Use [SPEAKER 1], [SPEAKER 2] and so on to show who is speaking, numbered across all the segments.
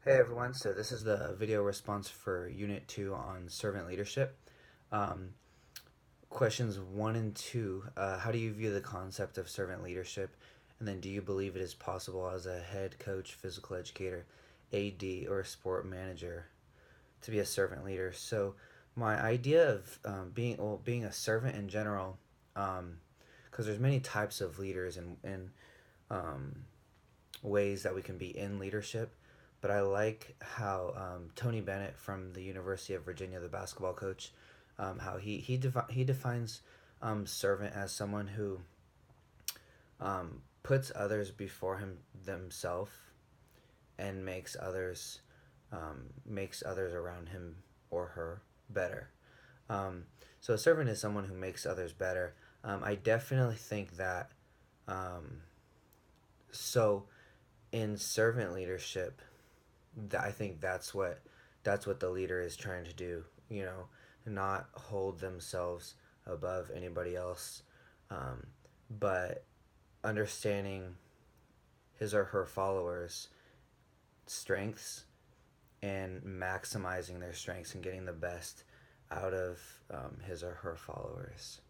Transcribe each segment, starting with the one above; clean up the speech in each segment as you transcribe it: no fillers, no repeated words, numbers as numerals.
[SPEAKER 1] Hey everyone, so this is the video response for Unit 2 on servant leadership. Um, Questions 1 and 2, how do you view the concept of servant leadership? And then do you believe it is possible as a head coach, physical educator, AD, or a sport manager to be a servant leader? So my idea of being a servant in general, because there's many types of leaders and um, ways that we can be in leadership. But I like how Tony Bennett from the University of Virginia, the basketball coach, how he defines servant as someone who puts others before him themselves and makes others around him or her better. Um, so a servant is someone who makes others better. I definitely think that um, so in servant leadership, I think that's what the leader is trying to do. You know, not hold themselves above anybody else, um, but understanding his or her followers' strengths and maximizing their strengths and getting the best out of his or her followers.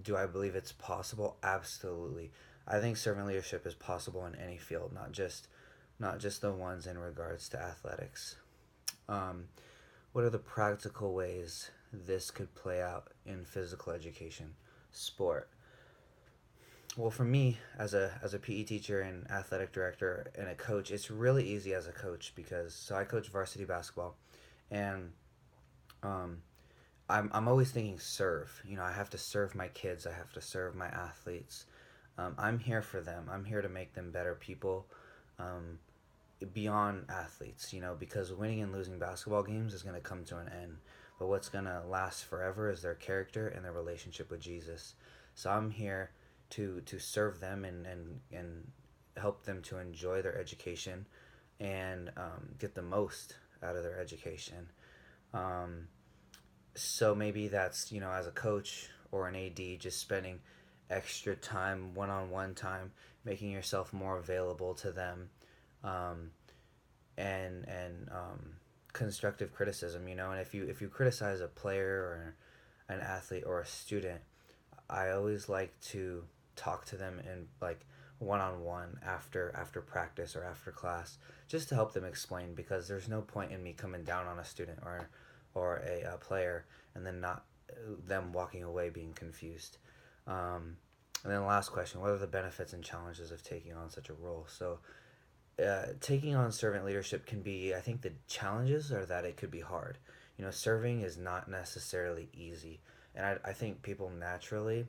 [SPEAKER 1] Do I believe it's possible? Absolutely. I think servant leadership is possible in any field, not just the ones in regards to athletics. Um, what are the practical ways this could play out in physical education, sport? Well, for me, as a PE teacher and athletic director and a coach, it's really easy as a coach because I coach varsity basketball, and um, I'm always thinking serve. You know, I have to serve my kids. I have to serve my athletes. I'm here for them. I'm here to make them better people. Um, Beyond athletes, because winning and losing basketball games is going to come to an end. But what's going to last forever is their character and their relationship with Jesus. So I'm here to serve them and help them to enjoy their education and get the most out of their education. Um, so maybe that's, as a coach or an AD, just spending extra time, one on one time, making yourself more available to them. Um, and constructive criticism, and if you criticize a player or an athlete or a student, I always like to talk to them in like one on one after practice or after class, just to help them explain, because there's no point in me coming down on a student or a player and then not them walking away being confused. And then the last question: what are the benefits and challenges of taking on such a role? So taking on servant leadership can be, I think the challenges are that it could be hard. Serving is not necessarily easy. And I think people naturally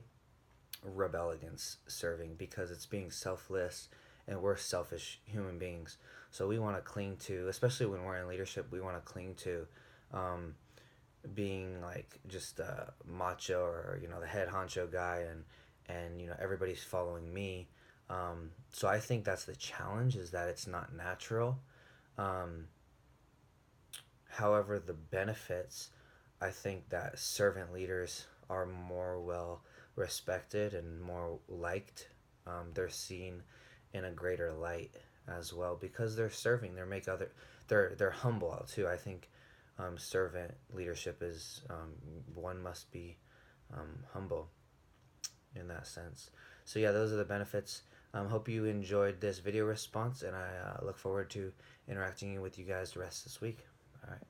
[SPEAKER 1] rebel against serving because it's being selfless, and we're selfish human beings. So we want to cling to, especially when we're in leadership, we want to cling to um, being like just macho, or the head honcho guy, and everybody's following me. So I think that's the challenge, is that it's not natural. um, However, the benefits, I think that servant leaders are more well respected and more liked. They're seen in a greater light as well because they're serving. They're humble too. I think servant leadership is, one must be humble in that sense. So yeah, those are the benefits. Hope you enjoyed this video response, and I look forward to interacting with you guys the rest of this week. All right.